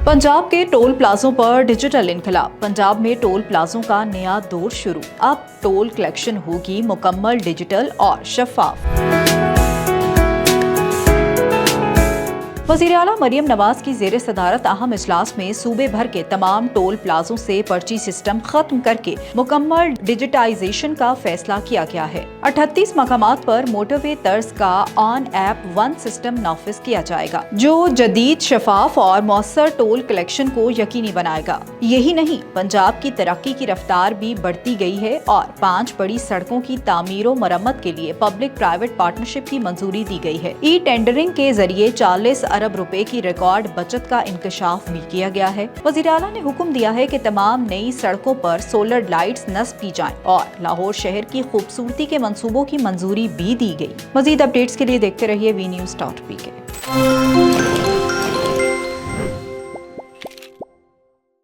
पंजाब के टोल प्लाजों पर डिजिटल इनकलाब। पंजाब में टोल प्लाजों का नया दौर शुरू। अब टोल कलेक्शन होगी मुकम्मल डिजिटल और शफाफ। वज़ीर-ए-आला मरियम नवाज की ज़ेर सदारत अहम इजलास में सूबे भर के तमाम टोल प्लाजों से पर्ची सिस्टम खत्म करके मुकम्मल डिजिटाइजेशन का फैसला किया गया है। 38 मकामात पर मोटरवे तर्ज का ऑन ऐप वन सिस्टम नाफिज किया जाएगा, जो जदीद, शफाफ और मौसर टोल कलेक्शन को यकीनी बनाएगा। यही नहीं, पंजाब की तरक्की की रफ्तार भी बढ़ती गई है और 5 बड़ी सड़कों की तामीर और मरम्मत के लिए पब्लिक प्राइवेट पार्टनरशिप की मंजूरी दी गई है। ई टेंडरिंग के जरिए 40 अरब रुपए की रिकॉर्ड बचत का इंकशाफ भी किया गया है। वज़ीर-ए-आला ने हुक्म दिया है कि तमाम नई सड़कों पर सोलर लाइट्स नस्ब की जाएं और लाहौर शहर की खूबसूरती के मंसूबों की मंजूरी भी दी गई। मजीद अपडेट्स के लिए देखते रहिए वीन्यूज़.pk।